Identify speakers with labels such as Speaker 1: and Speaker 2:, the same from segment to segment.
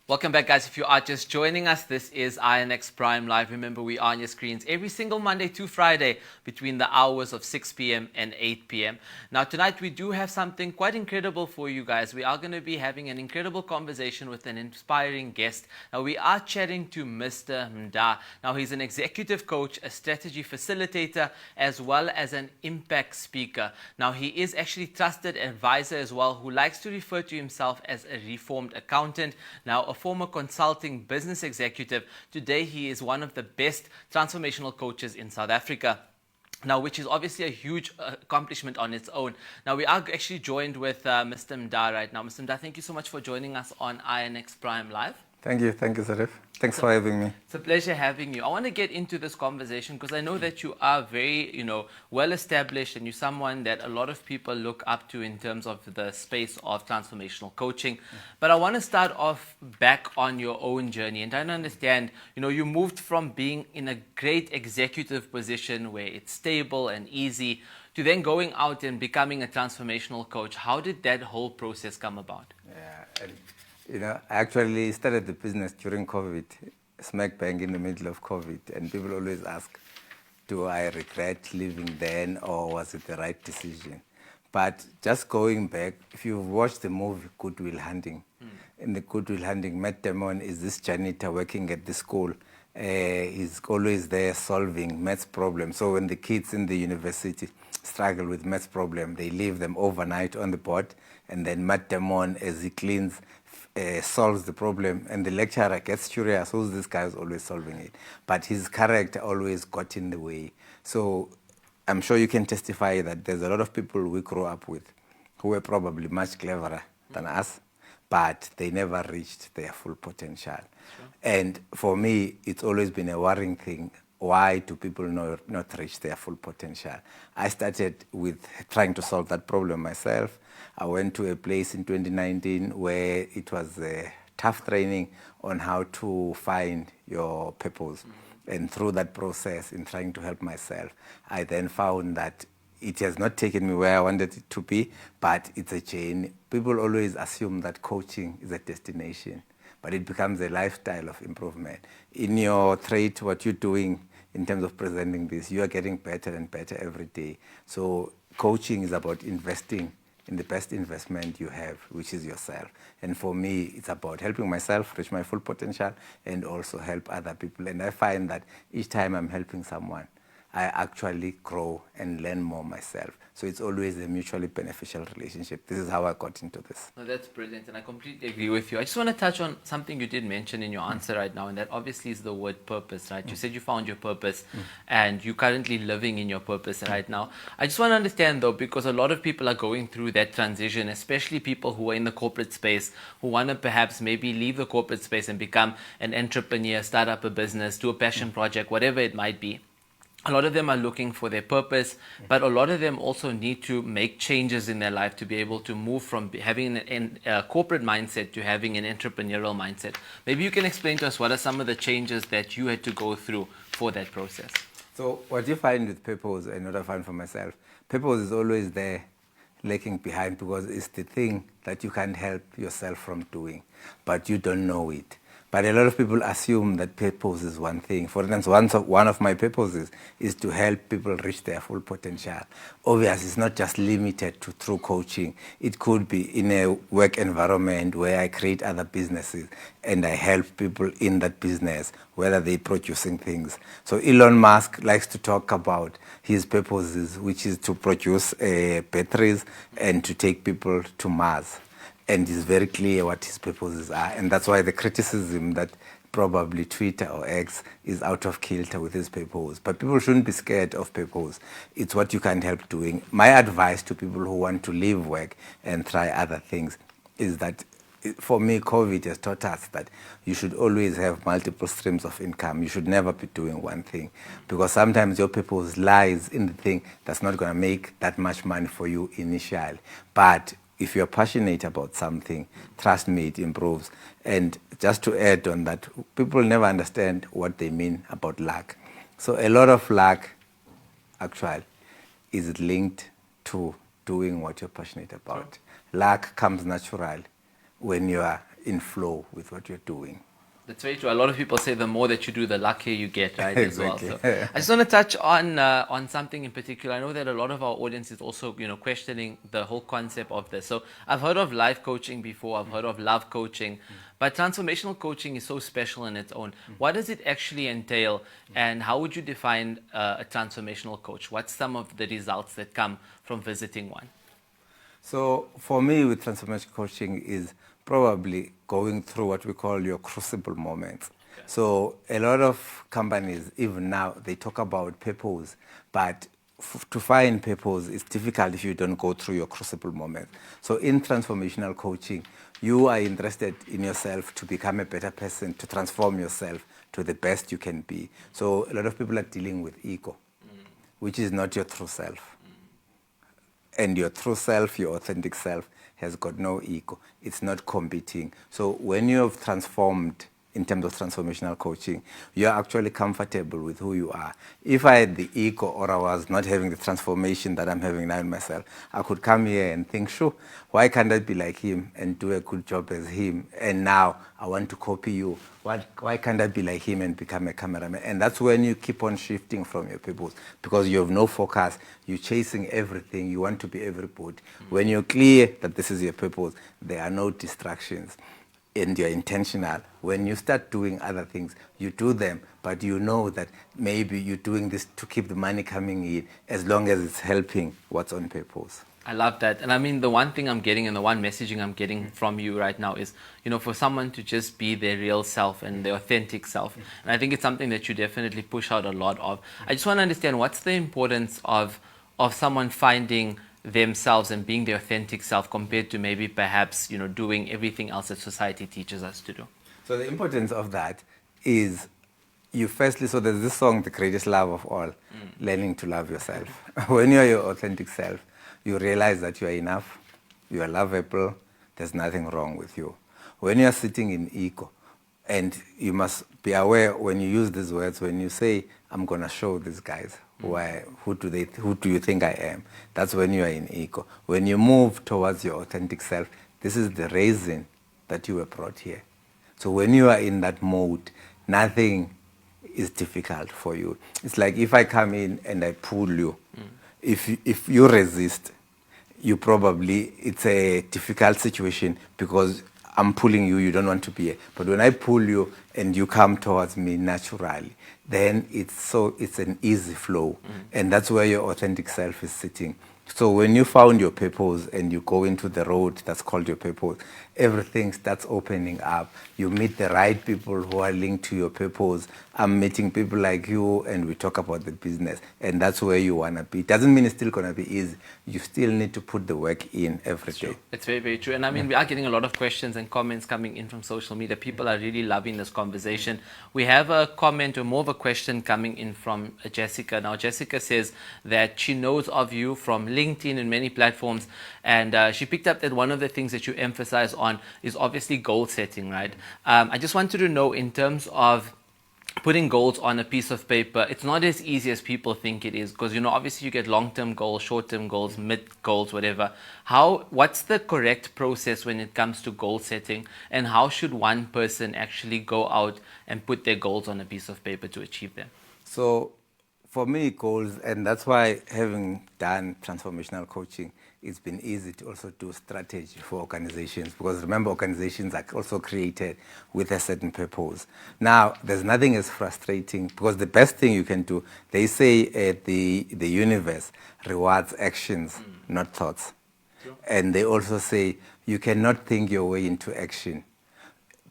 Speaker 1: Welcome back, guys. If you are just joining us, this is INX Prime Live. Remember, we are on your screens every single Monday to Friday between the hours of 6 p.m. and 8 p.m. Now, tonight we do have something quite incredible for you guys. We are going to be having an incredible conversation with an inspiring guest. Now, we are chatting to Mr. Mda. Now, he's an executive coach, a strategy facilitator, as well as an impact speaker. Now, he is actually a trusted advisor as well, who likes to refer to himself as a reformed accountant. Now, a former consulting business executive. Today, he is one of the best transformational coaches in South Africa. Now, which is obviously a huge accomplishment on its own. Now, we are actually joined with Mr. Mda right now. Mr. Mda, thank you so much for joining us on INX Prime Live.
Speaker 2: Thank you, Zarif. Thanks for having me.
Speaker 1: It's a pleasure having you. I want to get into this conversation because I know that you are very, well established, and you're someone that a lot of people look up to in terms of the space of transformational coaching. But I want to start off back on your own journey and trying to understand, you moved from being in a great executive position where it's stable and easy to then going out and becoming a transformational coach. How did that whole process come about?
Speaker 2: I actually started the business during COVID, smack bang in the middle of COVID, and people always ask, do I regret leaving then, or was it the right decision? But just going back, if you've watched the movie Good Will Hunting, in the Good Will Hunting, Matt Damon is this janitor working at the school. He's always there solving maths problems. So when the kids in the university struggle with maths problem, they leave them overnight on the board, and then Matt Damon, as he cleans, solves the problem, and the lecturer gets curious, who's this guy who's always solving it? But his character always got in the way. So I'm sure you can testify that there's a lot of people we grew up with who were probably much cleverer than us, but they never reached their full potential. Sure. And for me, it's always been a worrying thing. Why do people not reach their full potential? I started with trying to solve that problem myself. I went to a place in 2019 where it was a tough training on how to find your purpose. And through that process, in trying to help myself, I then found that it has not taken me where I wanted it to be, but it's a journey. People always assume that coaching is a destination, but it becomes a lifestyle of improvement. In your trade, what you're doing in terms of presenting this, you are getting better and better every day. So coaching is about investing in the best investment you have, which is yourself. And for me, it's about helping myself reach my full potential and also help other people. And I find that each time I'm helping someone, I actually grow and learn more myself. So it's always a mutually beneficial relationship. This is how I got into this.
Speaker 1: No, that's brilliant, and I completely agree with you. I just want to touch on something you did mention in your answer right now, and that obviously is the word purpose, right? You said you found your purpose, and you're currently living in your purpose right now. I just want to understand, though, because a lot of people are going through that transition, especially people who are in the corporate space, who want to perhaps maybe leave the corporate space and become an entrepreneur, start up a business, do a passion project, whatever it might be. A lot of them are looking for their purpose, but a lot of them also need to make changes in their life to be able to move from having a corporate mindset to having an entrepreneurial mindset. Maybe you can explain to us what are some of the changes that you had to go through for that process.
Speaker 2: So what you find with purpose, and what I find for myself, purpose is always there lacking behind, because it's the thing that you can't help yourself from doing, but you don't know it. But a lot of people assume that purpose is one thing. For instance, one of my purposes is to help people reach their full potential. Obviously, it's not just limited to through coaching. It could be in a work environment where I create other businesses and I help people in that business, whether they're producing things. So Elon Musk likes to talk about his purposes, which is to produce batteries and to take people to Mars. And it's very clear what his purposes are. And that's why the criticism that probably Twitter or X is out of kilter with his purpose. But people shouldn't be scared of purpose. It's what you can help doing. My advice to people who want to leave work and try other things is that, for me, COVID has taught us that you should always have multiple streams of income. You should never be doing one thing, because sometimes your purpose lies in the thing that's not going to make that much money for you initially. But if you're passionate about something, trust me, it improves. And just to add on that, people never understand what they mean about luck. So a lot of luck, actually, is linked to doing what you're passionate about. Luck comes natural when you are in flow with what you're doing.
Speaker 1: That's very true. A lot of people say the more that you do, the luckier you get, right?
Speaker 2: Exactly.
Speaker 1: As well. So I just want to touch on something in particular. I know that a lot of our audience is also, questioning the whole concept of this. So I've heard of life coaching before. I've heard of love coaching, but transformational coaching is so special in its own. What does it actually entail, and how would you define a transformational coach? What's some of the results that come from visiting one?
Speaker 2: So for me, with transformational coaching is probably going through what we call your crucible moments. Okay. So a lot of companies, even now, they talk about purpose, but to find purpose is difficult if you don't go through your crucible moments. So in transformational coaching, you are interested in yourself to become a better person, to transform yourself to the best you can be. So a lot of people are dealing with ego, which is not your true self. And your true self, your authentic self, has got no ego. It's not competing. So when you have transformed in terms of transformational coaching, you're actually comfortable with who you are. If I had the ego or I was not having the transformation that I'm having now in myself, I could come here and think, sure, why can't I be like him and do a good job as him? And now I want to copy you. Why can't I be like him and become a cameraman? And that's when you keep on shifting from your purpose, because you have no focus. You're chasing everything. You want to be everybody. When you're clear that this is your purpose, there are no distractions. And you're intentional. When you start doing other things, you do them, but you know that maybe you're doing this to keep the money coming in, as long as it's helping what's on purpose.
Speaker 1: I love that. And I mean, the one thing I'm getting and the one messaging I'm getting from you right now is, for someone to just be their real self and their authentic self. And I think it's something that you definitely push out a lot of. I just want to understand, what's the importance of someone finding themselves and being their authentic self compared to maybe perhaps, doing everything else that society teaches us to do?
Speaker 2: So the importance of that is so there's this song, The Greatest Love of All, learning to love yourself. When you're your authentic self, you realize that you are enough, you are lovable, there's nothing wrong with you. When you're sitting in ego, and you must be aware when you use these words, when you say, I'm going to show these guys, who do you think I am? That's when you are in ego. When you move towards your authentic self, this is the reason that you were brought here. So when you are in that mode, nothing is difficult for you. It's like if I come in and I pull you, if you resist, it's a difficult situation because I'm pulling you, you don't want to be here. But when I pull you and you come towards me naturally, then it's an easy flow. And that's where your authentic self is sitting. So when you found your purpose and you go into the road that's called your purpose, everything starts opening up. You meet the right people who are linked to your purpose. I'm meeting people like you and we talk about the business. And that's where you want to be. It doesn't mean it's still going to be easy. You still need to put the work in every day.
Speaker 1: It's very, very true. And I mean, we are getting a lot of questions and comments coming in from social media. People are really loving this conversation. We have a comment or more of a question coming in from Jessica. Now, Jessica says that she knows of you from LinkedIn and many platforms, and she picked up that one of the things that you emphasize on is obviously goal setting, right? I just wanted to know, in terms of putting goals on a piece of paper, it's not as easy as people think it is, because obviously you get long-term goals, short-term goals, mid goals, whatever. What's the correct process when it comes to goal setting, and how should one person actually go out and put their goals on a piece of paper to achieve them?
Speaker 2: So for me, goals, and that's why having done transformational coaching, it's been easy to also do strategy for organizations, because remember, organizations are also created with a certain purpose. Now, there's nothing as frustrating, because the best thing you can do, they say the universe rewards actions, not thoughts. Sure. And they also say you cannot think your way into action,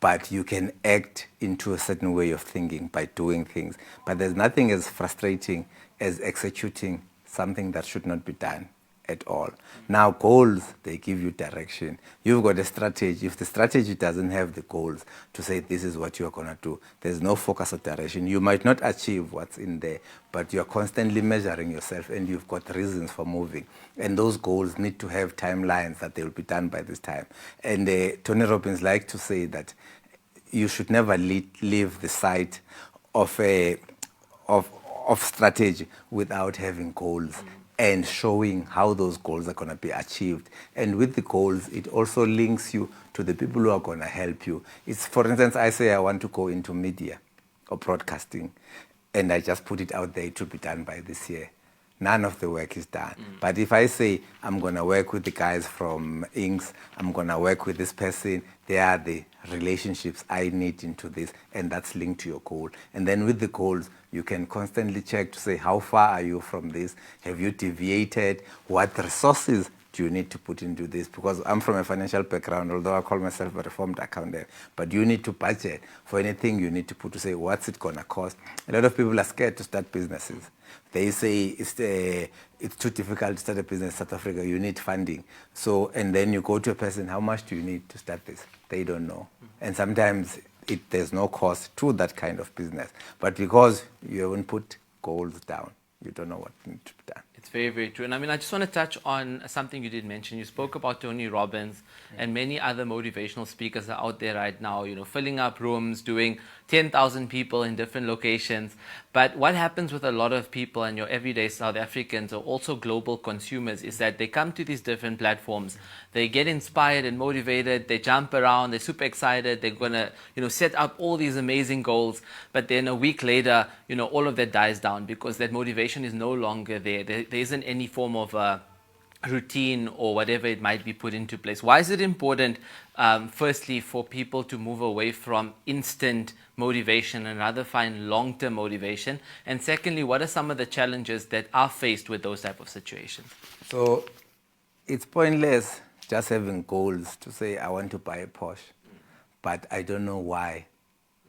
Speaker 2: but you can act into a certain way of thinking by doing things. But there's nothing as frustrating as executing something that should not be done at all. Now, goals, they give you direction. You've got a strategy. If the strategy doesn't have the goals to say this is what you're going to do, there's no focus or direction. You might not achieve what's in there, but you're constantly measuring yourself and you've got reasons for moving. And those goals need to have timelines that they'll be done by this time. And Tony Robbins likes to say that you should never leave the site of strategy without having goals. and showing how those goals are going to be achieved. And with the goals, it also links you to the people who are going to help you. It's, for instance, I say I want to go into media or broadcasting, and I just put it out there to be done by this year. None of the work is done. But if I say I'm going to work with the guys from Inks, I'm going to work with this person, they are the relationships I need into this, and that's linked to your goal. And then with the goals, you can constantly check to say, how far are you from this? Have you deviated? What resources do you need to put into this? Because I'm from a financial background, although I call myself a reformed accountant, but you need to budget for anything you need to put to say, what's it going to cost? A lot of people are scared to start businesses. They say it's too difficult to start a business in South Africa, you need funding. So, and then you go to a person, how much do you need to start this? They don't know. And sometimes there's no cost to that kind of business. But because you haven't put goals down, you don't know what needs to be done.
Speaker 1: It's very, very true. And I mean, I just want to touch on something you did mention. You spoke about Tony Robbins and many other motivational speakers are out there right now, you know, filling up rooms, doing 10,000 people in different locations. But what happens with a lot of people and your everyday South Africans or also global consumers is that they come to these different platforms, they get inspired and motivated, they jump around, they're super excited, they're going to, you know, set up all these amazing goals. But then a week later, you know, all of that dies down because that motivation is no longer there. There isn't any form of routine or whatever it might be put into place. Why is it important, firstly, for people to move away from instant motivation and rather find long-term motivation? And secondly, what are some of the challenges that are faced with those type of situations?
Speaker 2: So it's pointless just having goals to say, I want to buy a Porsche, but I don't know why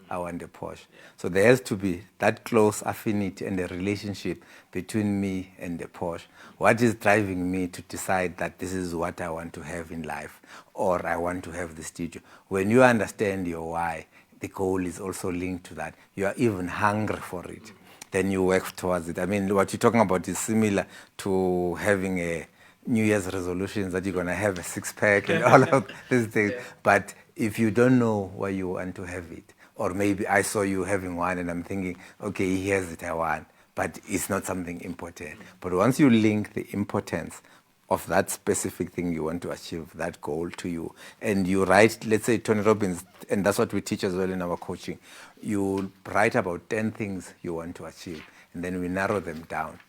Speaker 2: I want a Porsche. So there has to be that close affinity and a relationship between me and the Porsche. What is driving me to decide that this is what I want to have in life, or I want to have the studio? When you understand your why, the goal is also linked to that. You are even hungry for it. Then you work towards it. I mean, what you're talking about is similar to having a New Year's resolutions that you're going to have a six-pack and all of these things. But if you don't know why you want to have it, or maybe I saw you having one and I'm thinking, okay, here's it, I want, but it's not something important. But once you link the importance of that specific thing you want to achieve, that goal to you, and you write, let's say Tony Robbins, and that's what we teach as well in our coaching, you write about 10 things you want to achieve, and then we narrow them down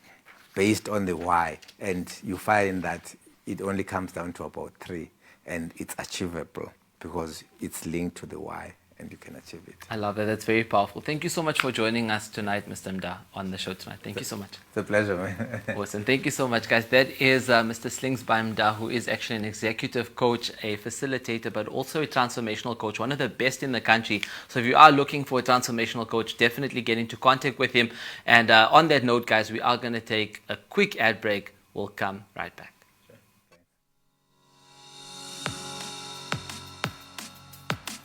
Speaker 2: based on the why, and you find that it only comes down to about 3, and it's achievable because it's linked to the why, and you can achieve it.
Speaker 1: I love that. That's very powerful. Thank you so much for joining us tonight, Mr. Mda, on the show tonight. Thank you so much.
Speaker 2: It's a pleasure, man.
Speaker 1: Awesome. Thank you so much, guys. That is Mr. Slingsby Mda, who is actually an executive coach, a facilitator, but also a transformational coach, one of the best in the country. So if you are looking for a transformational coach, definitely get into contact with him. And on that note, guys, we are going to take a quick ad break. We'll come right back.